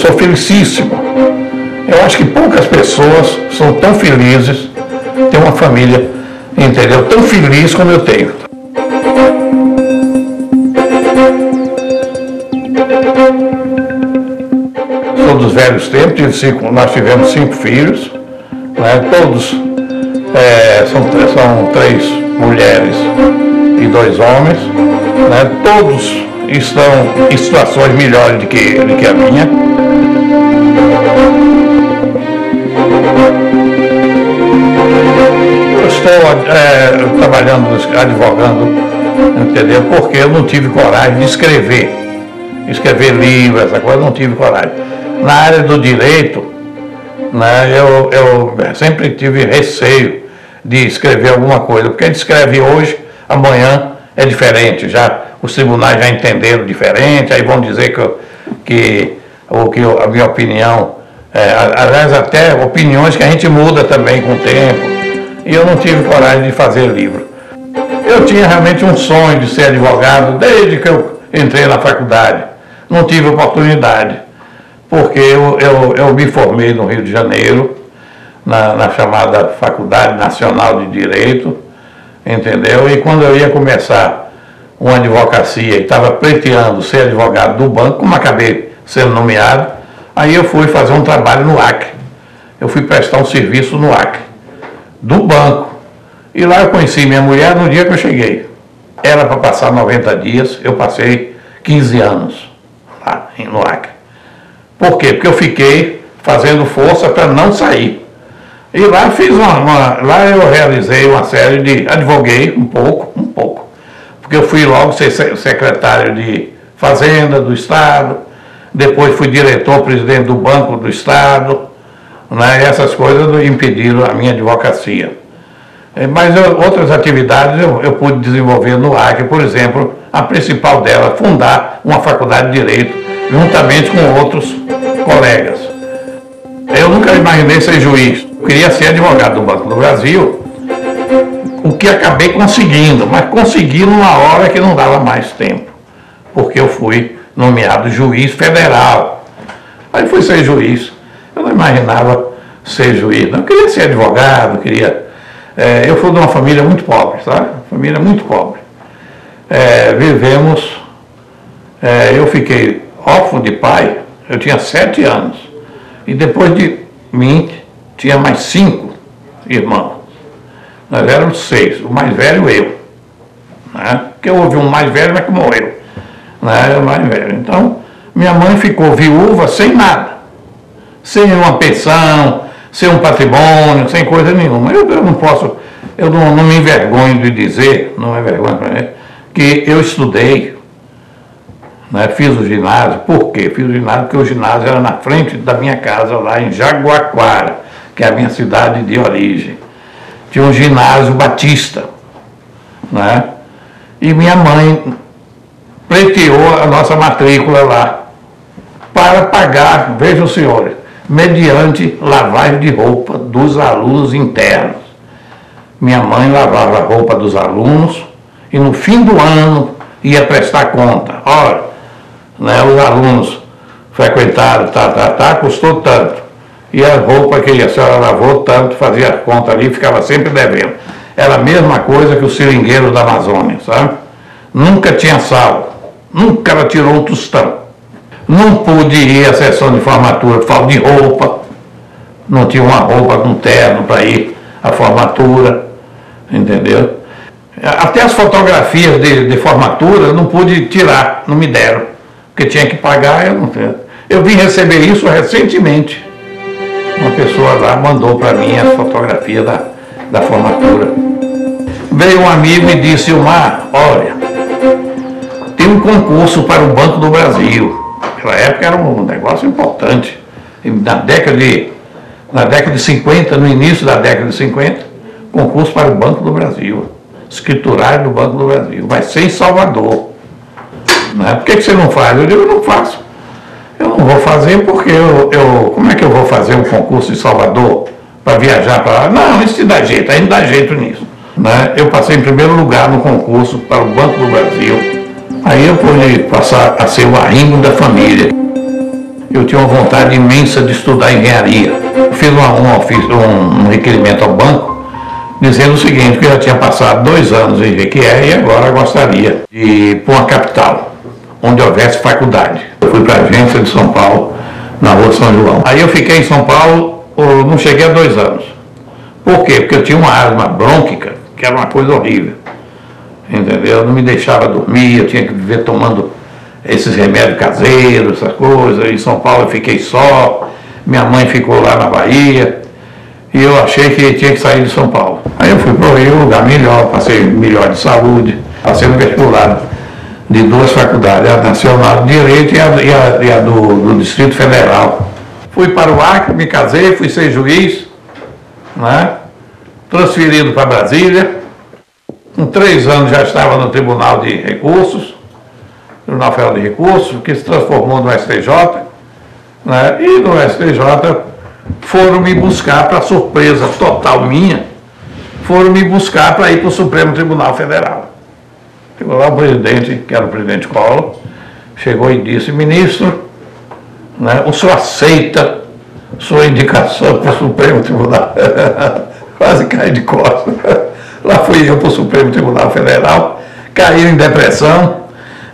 sou felicíssimo. Eu acho que poucas pessoas são tão felizes, têm uma família, entendeu? Tão feliz como eu tenho. Sou dos velhos tempos, nós tivemos 5 filhos, né? Todos são 3 mulheres e 2 homens, né? Todos estão em situações melhores do que a minha. Eu estou trabalhando, advogando, entendeu? Porque eu não tive coragem de escrever livro, essa coisa, não tive coragem. Na área do direito, né, eu sempre tive receio de escrever alguma coisa, porque a gente escreve hoje, amanhã é diferente, os tribunais já entenderam diferente, aí vão dizer que a minha opinião, aliás, até opiniões que a gente muda também com o tempo, e eu não tive coragem de fazer livro. Eu tinha realmente um sonho de ser advogado desde que eu entrei na faculdade, não tive oportunidade, porque eu me formei no Rio de Janeiro, na chamada Faculdade Nacional de Direito, entendeu? E quando eu ia começar uma advocacia e estava pleiteando ser advogado do banco, como acabei sendo nomeado, aí eu fui fazer um trabalho no Acre. Eu fui prestar um serviço no Acre, do banco. E lá eu conheci minha mulher no dia que eu cheguei. Era para passar 90 dias, eu passei 15 anos lá no Acre. Por quê? Porque eu fiquei fazendo força para não sair. E lá fiz lá eu realizei uma série de, advoguei um pouco, porque eu fui logo ser secretário de Fazenda do Estado, depois fui diretor-presidente do Banco do Estado, né? Essas coisas impediram a minha advocacia. Mas outras atividades eu pude desenvolver no Acre, por exemplo, a principal dela, fundar uma faculdade de Direito, juntamente com outros colegas. Eu nunca imaginei ser juiz, eu queria ser advogado do Banco do Brasil, o que acabei conseguindo, mas consegui numa hora que não dava mais tempo, porque eu fui nomeado juiz federal. Aí fui ser juiz, eu não imaginava ser juiz, não. Eu queria ser advogado, eu fui de uma família muito pobre, sabe? Família muito pobre. Eu fiquei órfão de pai, eu tinha 7 anos. E depois de mim, tinha mais 5 irmãos. Nós éramos 6, o mais velho eu. Né? Porque houve um mais velho, mas que morreu. Né? O mais velho. Então, minha mãe ficou viúva sem nada. Sem uma pensão, sem um patrimônio, sem coisa nenhuma. Eu não me envergonho de dizer, não é vergonha para mim, que eu estudei, né, fiz o ginásio. Por quê? Fiz o ginásio porque o ginásio era na frente da minha casa, lá em Jaguaquara, que é a minha cidade de origem. Tinha um ginásio batista, né? E minha mãe pleiteou a nossa matrícula lá, para pagar, vejam os senhores, mediante lavagem de roupa dos alunos internos. Minha mãe lavava a roupa dos alunos e no fim do ano ia prestar conta. Olha, né, os alunos frequentaram, custou tanto. E a roupa que a senhora lavou tanto, fazia a conta ali, ficava sempre devendo. Era a mesma coisa que o seringueiro da Amazônia, sabe? Nunca tinha salvo, nunca ela tirou um tostão. Não pude ir à sessão de formatura por falta de roupa, não tinha uma roupa com terno para ir à formatura, entendeu? Até as fotografias de formatura não pude tirar, não me deram, porque tinha que pagar, eu não tenho. Eu vim receber isso recentemente. Uma pessoa lá mandou para mim as fotografias da formatura. Veio um amigo e disse: Ilmar, olha, tem um concurso para o Banco do Brasil. Naquela época era um negócio importante. Na década de 50, no início da década de 50, concurso para o Banco do Brasil. Escriturário do Banco do Brasil. Vai ser em Salvador. Né? Por que você não faz? Eu digo: eu não faço. Eu não vou fazer porque como é que eu vou fazer um concurso em Salvador para viajar para lá? Não, isso dá jeito, aí não dá jeito nisso. Né? Eu passei em primeiro lugar no concurso para o Banco do Brasil. Aí eu pude passar a ser o arrimo da família. eu tinha uma vontade imensa de estudar engenharia. Eu fiz um requerimento ao banco, dizendo o seguinte, que eu já tinha passado 2 anos em Jequié e agora gostaria de ir para uma capital, onde houvesse faculdade. Eu fui para a agência de São Paulo, na rua São João. Aí eu fiquei em São Paulo, não cheguei a 2 anos. Por quê? Porque eu tinha uma asma brônquica, que era uma coisa horrível. Entendeu? Eu não me deixava dormir, eu tinha que viver tomando esses remédios caseiros, essas coisas. Em São Paulo eu fiquei só, minha mãe ficou lá na Bahia, e eu achei que tinha que sair de São Paulo. Aí eu fui para o Rio, lugar melhor, passei melhor de saúde, passei no vestibular de 2 faculdades, a Nacional de Direito e a do Distrito Federal. Fui para o Acre, me casei, fui ser juiz, né? Transferido para Brasília. Com 3 anos já estava no Tribunal de Recursos, Tribunal Federal de Recursos, que se transformou no STJ, né? E no STJ foram me buscar, para surpresa total minha, foram me buscar para ir para o Supremo Tribunal Federal. Chegou lá o presidente, que era o presidente Collor, chegou e disse: ministro, né, o senhor aceita sua indicação para o Supremo Tribunal? Quase caí de costas. Lá fui eu para o Supremo Tribunal Federal, caí em depressão,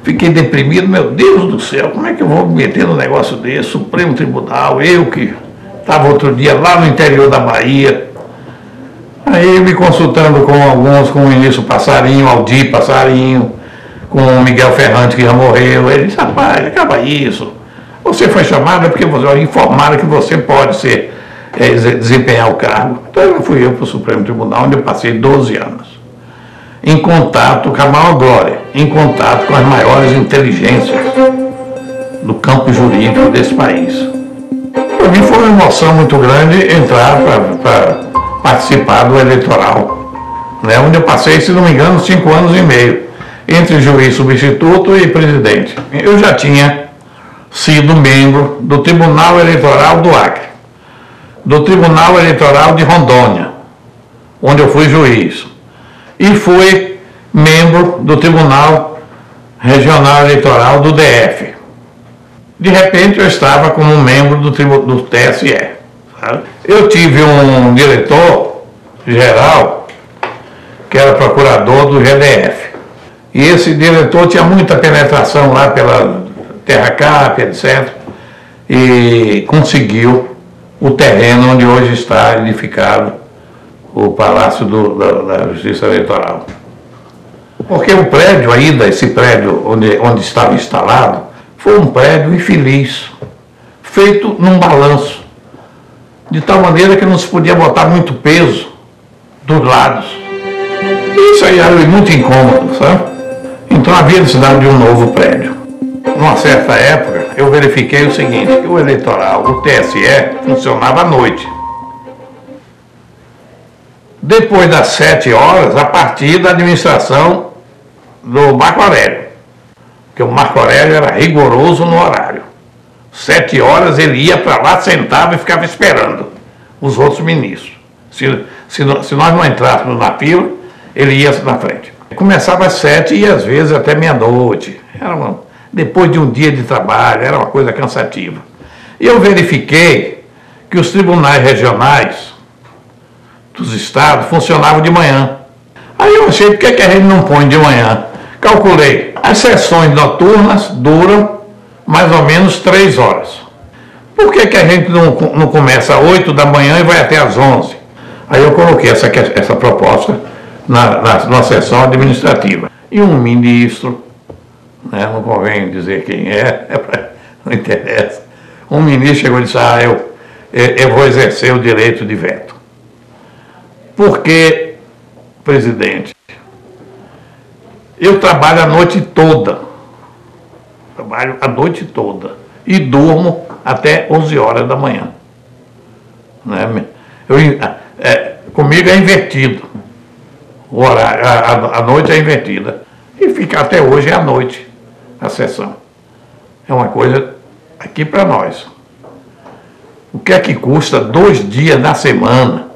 fiquei deprimido. Meu Deus do céu, como é que eu vou me meter num negócio desse? Supremo Tribunal, eu que estava outro dia lá no interior da Bahia. Aí me consultando com alguns, com o ministro Passarinho, Aldir Passarinho, com o Miguel Ferrante, que já morreu. Ele disse: rapaz, acaba isso. Você foi chamado porque informaram que você pode desempenhar o cargo. Então eu fui para o Supremo Tribunal, onde eu passei 12 anos. Em contato com a maior glória, em contato com as maiores inteligências do campo jurídico desse país. Para mim foi uma emoção muito grande entrar para participar do eleitoral, né, onde eu passei, se não me engano, 5 anos e meio, entre juiz substituto e presidente. Eu já tinha sido membro do Tribunal Eleitoral do Acre, do Tribunal Eleitoral de Rondônia, onde eu fui juiz, e fui membro do Tribunal Regional Eleitoral do DF. De repente eu estava como membro do TSE. Sabe? Eu tive um diretor geral que era procurador do GDF. E esse diretor tinha muita penetração lá pela Terra Cap, etc. E conseguiu o terreno onde hoje está edificado o Palácio da Justiça Eleitoral. Porque o prédio ainda, esse prédio onde estava instalado, foi um prédio infeliz, feito num balanço, de tal maneira que não se podia botar muito peso dos lados. Isso aí era muito incômodo, sabe? Então havia necessidade de um novo prédio. Numa certa época, eu verifiquei o seguinte, que o eleitoral, o TSE, funcionava à noite. Depois das 7 horas, a partir da administração do Marco Aurélio, porque o Marco Aurélio era rigoroso no horário. 7 horas ele ia para lá, sentava e ficava esperando os outros ministros. Se nós não entrássemos na fila, ele ia na frente. Começava às 7 e às vezes até meia-noite. Depois de um dia de trabalho, era uma coisa cansativa. E eu verifiquei que os tribunais regionais dos estados funcionavam de manhã. Aí eu achei, por que a gente não põe de manhã? Calculei, as sessões noturnas duram mais ou menos 3 horas. Por que a gente não começa às 8 da manhã e vai até às 11? Aí eu coloquei essa proposta na sessão administrativa. E um ministro, né, não convém dizer quem não interessa, um ministro chegou e disse: eu vou exercer o direito de veto. Porque, presidente, eu trabalho a noite toda, e durmo até 11 horas da manhã. Né? Comigo é invertido, o horário, a noite é invertida, e fica até hoje à noite a sessão. É uma coisa aqui para nós. O que é que custa 2 dias na semana,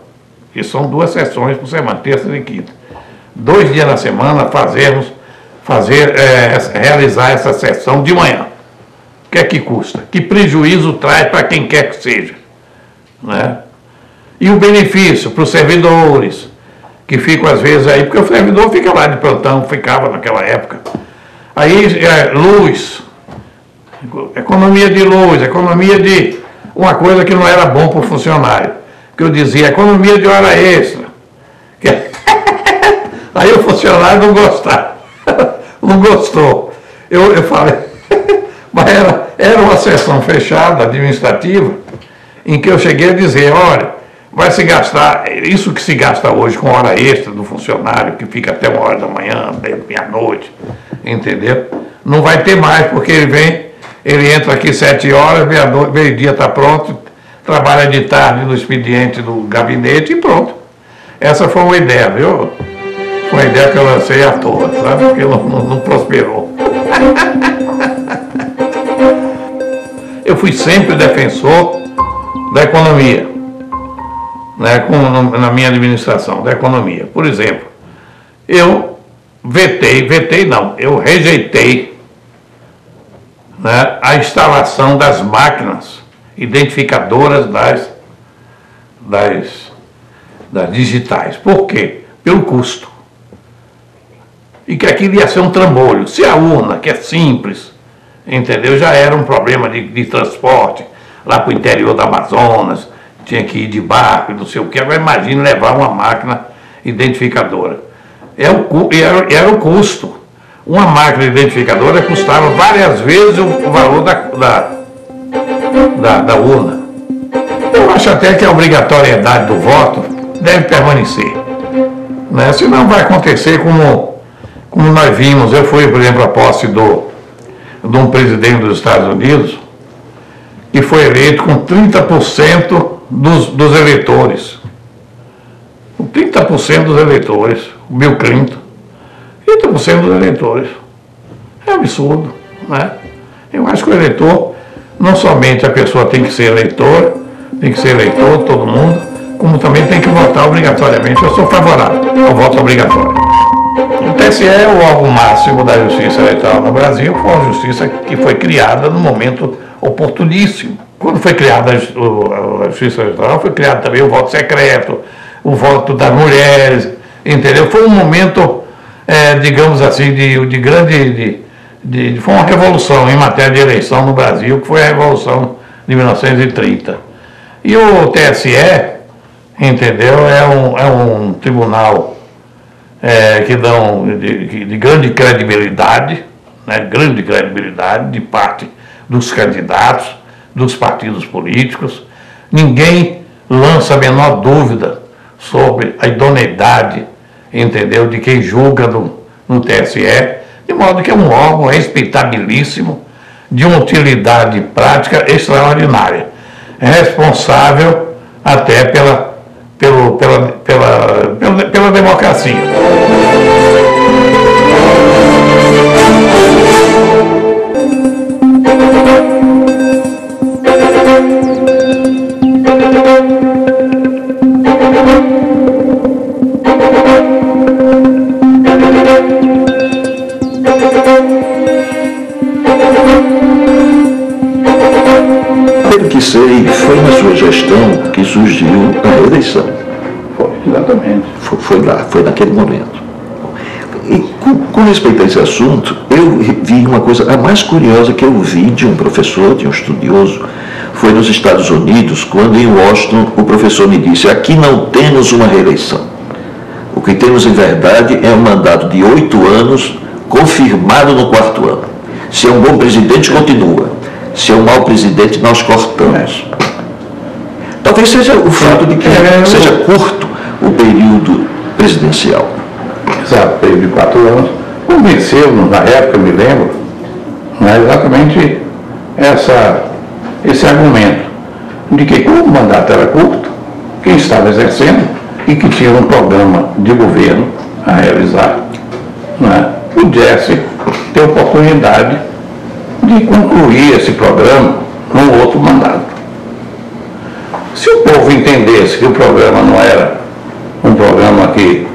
que são 2 sessões por semana, terça e quinta, 2 dias na semana realizar essa sessão de manhã. que é que custa? Que prejuízo traz para quem quer que seja? Né? E o benefício para os servidores, que ficam às vezes aí, porque o servidor fica lá de plantão, ficava naquela época. Aí, luz, economia de luz, economia de uma coisa que não era bom para o funcionário, que eu dizia, economia de hora extra. Aí o funcionário não gostava, não gostou. Eu falei, mas era uma sessão fechada, administrativa, em que eu cheguei a dizer, olha, vai se gastar, isso que se gasta hoje com hora extra do funcionário, que fica até 1 hora da manhã, meia-noite, entendeu? Não vai ter mais, porque ele entra aqui 7 horas, meio-dia está pronto, trabalha de tarde no expediente do gabinete e pronto. Essa foi uma ideia, viu? Foi uma ideia que eu lancei à toa, sabe? Porque não prosperou. Eu fui sempre defensor da economia, né, na minha administração, da economia. Por exemplo, eu eu rejeitei, né, a instalação das máquinas identificadoras das digitais. Por quê? Pelo custo. E que aquilo ia ser um trambolho. Se a urna, que é simples, entendeu, já era um problema de transporte, lá para o interior do Amazonas, tinha que ir de barco, não sei o que. Agora imagine levar uma máquina identificadora. Era o custo. Uma máquina identificadora custava várias vezes o valor da urna. Eu acho até que a obrigatoriedade do voto deve permanecer, né? Senão vai acontecer como nós vimos. Eu fui, por exemplo, à posse de um presidente dos Estados Unidos, que foi eleito com 30% dos eleitores. Com 30% dos eleitores, o Bill Clinton. 30% dos eleitores. É absurdo, né? Eu acho que o eleitor, não somente a pessoa tem que ser eleitor, todo mundo, como também tem que votar obrigatoriamente. Eu sou favorável ao voto obrigatório. O TSE é o órgão máximo da justiça eleitoral no Brasil, foi uma justiça que foi criada no momento oportuníssimo. Quando foi criada a justiça eleitoral, foi criado também o voto secreto, o voto das mulheres, entendeu? Foi um momento, digamos assim, foi uma revolução em matéria de eleição no Brasil, que foi a Revolução de 1930. E o TSE, entendeu, é um tribunal de grande credibilidade, né, grande credibilidade de parte dos candidatos, dos partidos políticos. Ninguém lança a menor dúvida sobre a idoneidade, entendeu, de quem julga no TSE, de modo que é um órgão respeitabilíssimo, de uma utilidade prática extraordinária, responsável até pela democracia. Pelo que sei, foi na sua gestão que surgiu a reeleição. Foi, exatamente. Foi naquele momento. E com respeito a esse assunto, eu vi uma coisa, a mais curiosa que eu vi de um professor, de um estudioso, foi nos Estados Unidos, quando em Washington o professor me disse: aqui não temos uma reeleição. O que temos em verdade é um mandato de 8 anos, confirmado no 4º ano. Se é um bom presidente, continua. Se é um mau presidente, nós cortamos. Talvez seja o fato de que seja curto o período presidencial. Exato, período de 4 anos. Convenceu-nos, na época, me lembro, né, exatamente esse argumento de que, como o mandato era curto, quem estava exercendo e que tinha um programa de governo a realizar, né, pudesse ter oportunidade de concluir esse programa num outro mandato. Se o povo entendesse que o programa não era um programa que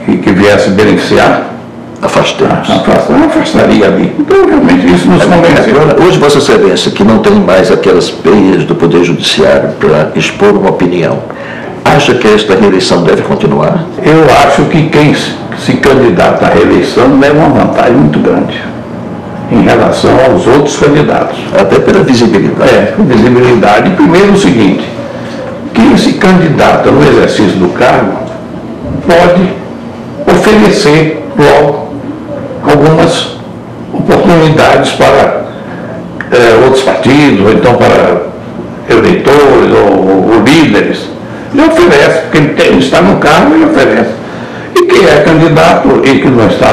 viesse beneficiar, afastemos. Afastaria ali. Então, realmente, isso nos convenceu. Agora, hoje, Vossa Excelência, que não tem mais aquelas peias do Poder Judiciário para expor uma opinião, acha que esta reeleição deve continuar? Eu acho que quem se candidata à reeleição leva uma vantagem muito grande em relação aos outros candidatos. Até pela visibilidade. Visibilidade. Primeiro o seguinte, quem se candidata no exercício do cargo pode oferecer logo algumas oportunidades para outros partidos, ou então para eleitores ou líderes. Ele oferece, porque ele está no cargo, ele oferece. E quem é candidato e que não está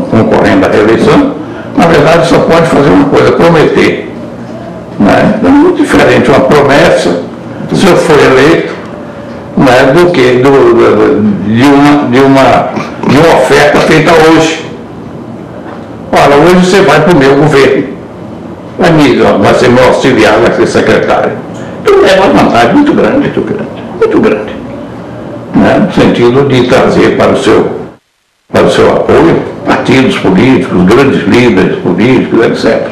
concorrendo à reeleição, na verdade só pode fazer uma coisa, prometer. Né? É muito diferente uma promessa, se eu for eleito, né, do que de uma oferta feita hoje. Olha, hoje você vai para o meu governo, vai ser meu auxiliar, vai ser secretário. Então é uma vantagem muito grande, muito grande. Né, no sentido de trazer para o seu apoio partidos políticos, grandes líderes políticos, etc.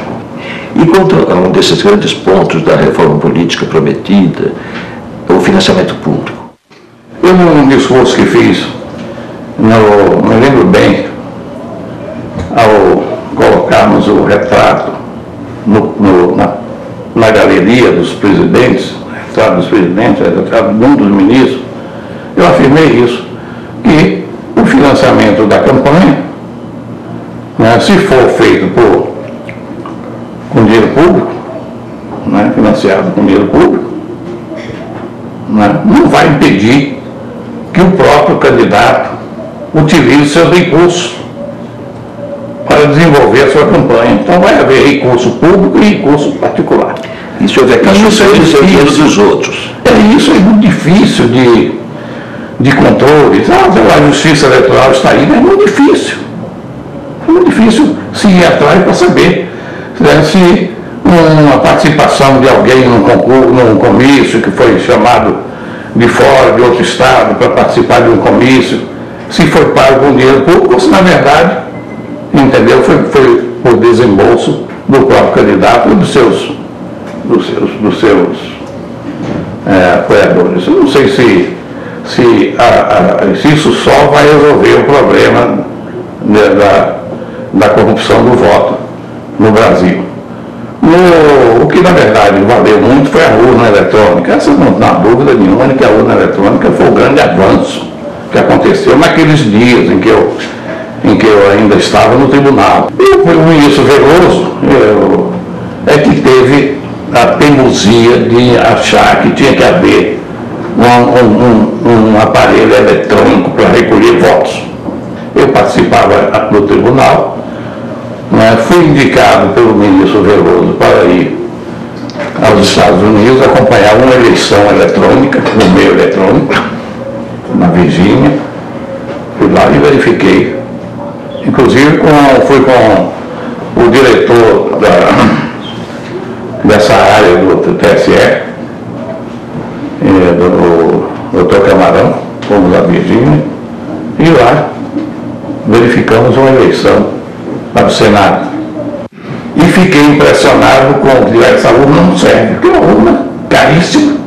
E contra um desses grandes pontos da reforma política prometida, o financiamento público. Eu, num discurso que fiz, me lembro bem, ao colocarmos o retrato na galeria dos presidentes, retrato dos presidentes, retrato de um dos ministros, eu afirmei isso, que o financiamento da campanha, né, se for feito com dinheiro público, né, financiado com dinheiro público, né, não vai impedir que o próprio candidato utilize seus recursos para desenvolver a sua campanha. Então vai haver recurso público e recurso particular. Isso é dos outros. Isso é muito difícil de controle. A justiça eleitoral está aí, é muito difícil. É muito difícil se ir atrás para saber, né, se uma participação de alguém num concurso, num comício que foi chamado de fora, de outro estado, para participar de um comício, se foi pago com dinheiro público, ou se na verdade, entendeu, foi por desembolso do próprio candidato e dos seus apoiadores. Eu não sei se isso só vai resolver o problema da corrupção do voto no Brasil. O que na verdade valeu muito foi a urna eletrônica. Essa não há dúvida nenhuma de que a urna eletrônica foi o grande avanço que aconteceu naqueles dias em que eu ainda estava no tribunal. E o ministro Veloso é que teve a teimosia de achar que tinha que haver um aparelho eletrônico para recolher votos. Eu participava do tribunal, né, fui indicado pelo ministro Veloso para ir aos Estados Unidos acompanhar uma eleição eletrônica, no meio eletrônico, na Virgínia. Fui lá e verifiquei. Inclusive fui com o diretor dessa área do TSE, do Dr. Camarão, fomos à Virgínia, e lá verificamos uma eleição para o Senado. E fiquei impressionado com que essa urna não serve, porque é uma urna caríssima,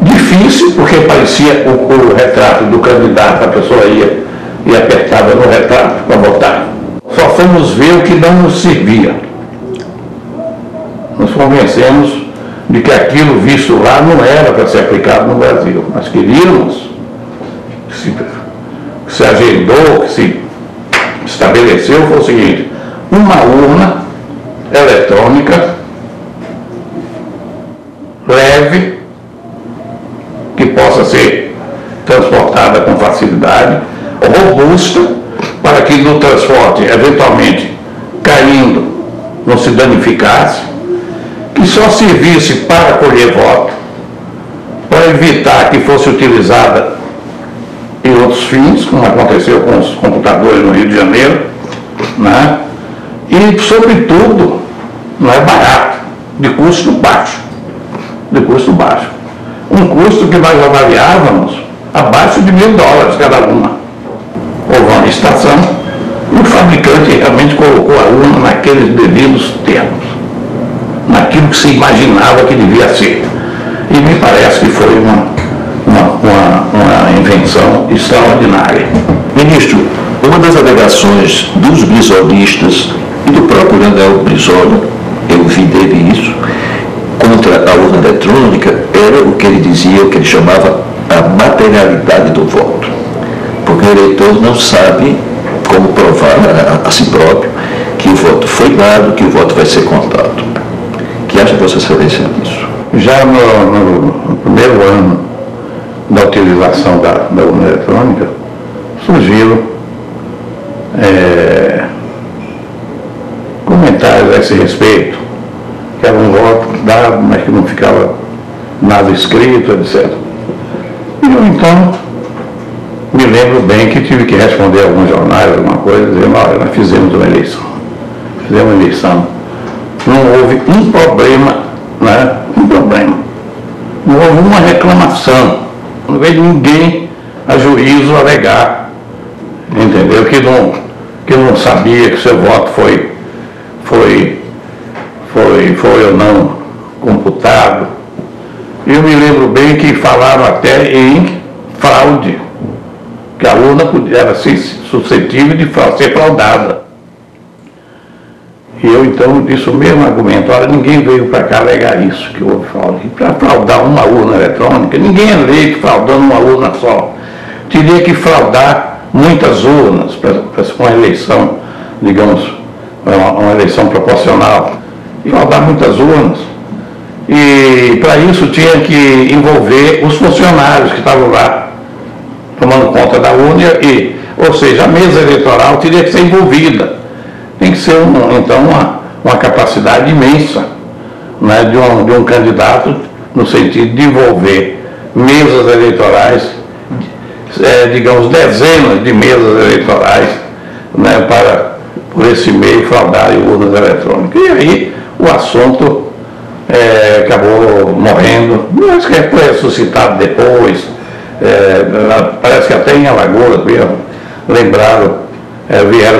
difícil, porque parecia o retrato do candidato, a pessoa ia e apertava no retrato para votar. Só fomos ver o que não nos servia. Nos convencemos de que aquilo visto lá não era para ser aplicado no Brasil. Nós queríamos, que se agendou, que se estabeleceu, foi o seguinte: uma urna eletrônica leve, que possa ser transportada com facilidade, robusta, para que no transporte, eventualmente caindo, não se danificasse, que só servisse para colher voto, para evitar que fosse utilizada em outros fins, como aconteceu com os computadores no Rio de Janeiro, né? E, sobretudo, não é barato, de custo baixo. Um custo que nós avaliávamos abaixo de $1.000 cada uma. houve uma licitação e o fabricante realmente colocou a urna naqueles devidos termos, naquilo que se imaginava que devia ser. E me parece que foi uma invenção extraordinária. Ministro, uma das alegações dos brizolistas e do próprio Leonel Brizola, eu vi dele isso, contra a urna eletrônica, era o que ele dizia, o que ele chamava a materialidade do voto. Porque o eleitor não sabe como provar a si próprio que o voto foi dado, que o voto vai ser contado. O que acha Vossa Excelência disso? Já no primeiro ano da utilização da urna eletrônica, surgiram comentários a esse respeito, que era um voto dado, mas que não ficava nada escrito, etc. E eu, então, me lembro bem que tive que responder a alguns jornais, alguma coisa, dizendo, olha, nós fizemos uma eleição. Não houve um problema, né? Um problema. Não houve uma reclamação. Não veio ninguém a juízo alegar, entendeu? Que não sabia que seu voto foi ou não computado. Eu me lembro bem que falaram até em fraude, que a urna era suscetível de ser fraudada. E eu então disse o mesmo argumento, olha, ninguém veio para cá alegar isso, que houve fraude. Para fraudar uma urna eletrônica, ninguém é eleito fraudando uma urna só. Teria que fraudar muitas urnas para uma eleição, digamos, uma eleição proporcional. Fraudar muitas urnas. E para isso tinha que envolver os funcionários que estavam lá, tomando conta da urna, ou seja, a mesa eleitoral teria que ser envolvida. Tem que ser, então, uma capacidade imensa, né, de um candidato, no sentido de envolver mesas eleitorais, digamos, dezenas de mesas eleitorais, né, para, por esse meio, fraudarem urnas eletrônicas. E aí o assunto acabou morrendo, mas que foi ressuscitado depois, parece que até em Alagoas vieram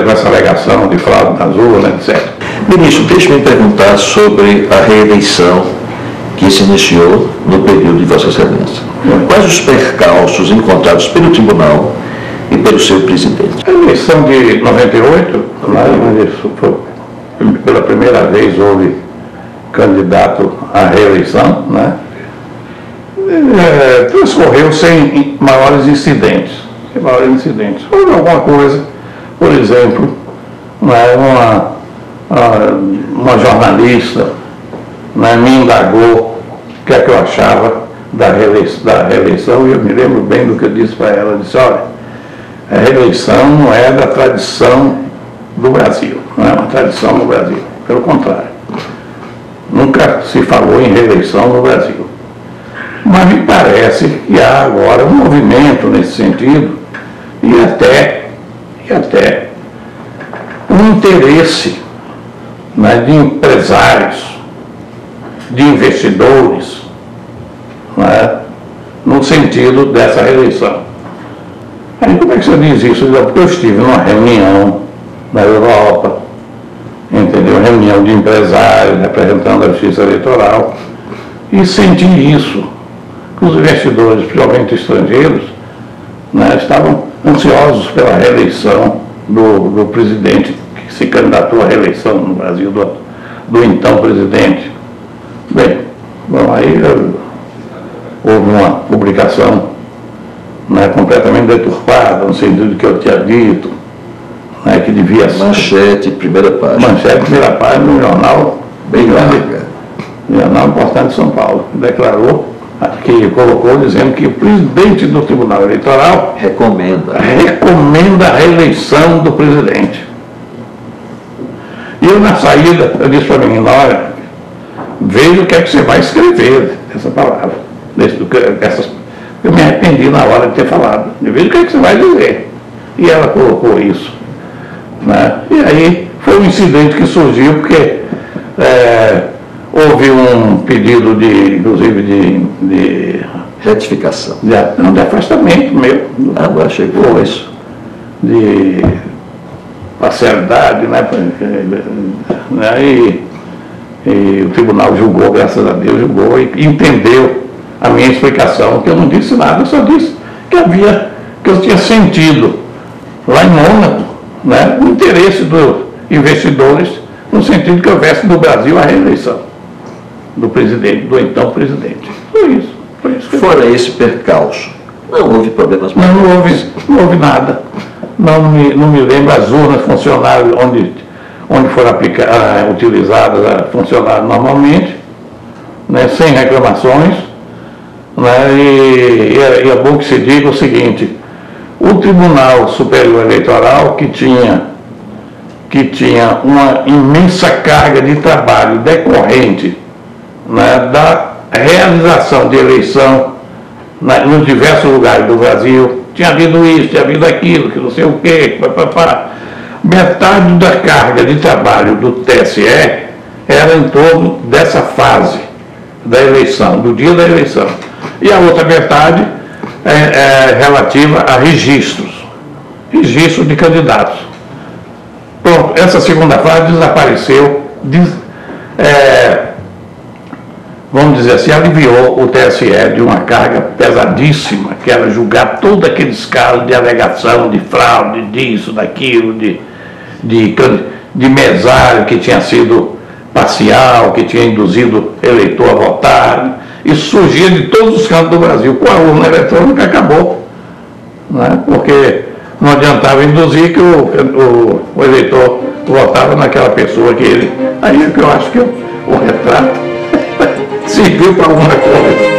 com essa alegação de fraude nas urnas, etc. Ministro, deixe-me perguntar sobre a reeleição que se iniciou no período de Vossa Excelência. Quais os percalços encontrados pelo Tribunal e pelo seu presidente? A eleição de 98, pela primeira vez houve candidato à reeleição, né? Transcorreu sem maiores incidentes. Houve alguma coisa, por exemplo, uma jornalista, né, me indagou o que é que eu achava da reeleição, e eu me lembro bem do que eu disse para ela. Eu disse, olha, a reeleição não é da tradição do Brasil, não é uma tradição no Brasil, pelo contrário. Nunca se falou em reeleição no Brasil. Mas me parece que há agora um movimento nesse sentido e até um interesse, né, de empresários, de investidores, né, no sentido dessa reeleição. Aí como é que você diz isso? Porque eu estive numa reunião na Europa, entendeu? Reunião de empresários representando a Justiça Eleitoral, e senti isso, que os investidores, principalmente estrangeiros, né, estavam ansiosos pela reeleição do presidente, que se candidatou à reeleição no Brasil, do então presidente. Bem, aí houve uma publicação, né, completamente deturpada, no sentido que eu tinha dito, né, que devia ser. Manchete, primeira página. Manchete, primeira página, no jornal bem grande, jornal importante de São Paulo, declarou, que colocou dizendo que o presidente do Tribunal Eleitoral recomenda a reeleição do presidente. E eu, na saída, eu disse para a menina, olha, veja o que é que você vai escrever essa palavra, eu me arrependi na hora de ter falado, veja o que é que você vai dizer. E ela colocou isso, né? E aí foi um incidente que surgiu porque houve um pedido inclusive de retificação. De afastamento meu. Agora chegou isso. de parcialidade, né? E o tribunal julgou, graças a Deus, julgou e entendeu a minha explicação, que eu não disse nada, eu só disse que eu tinha sentido lá em Mônaco, né, o interesse dos investidores no sentido que houvesse no Brasil a reeleição do presidente, do então presidente. Foi isso. Fora esse percalço, não houve problemas mais? Não houve nada. Não me lembro, as urnas funcionaram onde foram utilizadas, funcionaram normalmente, né, sem reclamações, né, e é bom que se diga o seguinte: o Tribunal Superior Eleitoral, que tinha uma imensa carga de trabalho decorrente, né, da realização de eleição nos diversos lugares do Brasil, tinha havido isso, tinha havido aquilo, que não sei o quê, metade da carga de trabalho do TSE era em torno dessa fase da eleição, do dia da eleição. E a outra metade é relativa a registros de candidatos. Pronto, essa segunda fase desapareceu, vamos dizer assim, aliviou o TSE de uma carga pesadíssima, que era julgar todo aqueles casos de alegação, de fraude, disso, daquilo, de mesário que tinha sido parcial, que tinha induzido eleitor a votar. Isso surgia de todos os cantos do Brasil. Com a urna eletrônica acabou, né? Porque não adiantava induzir que o eleitor votava naquela pessoa que ele... Aí é que eu acho que o retrato serviu para alguma coisa.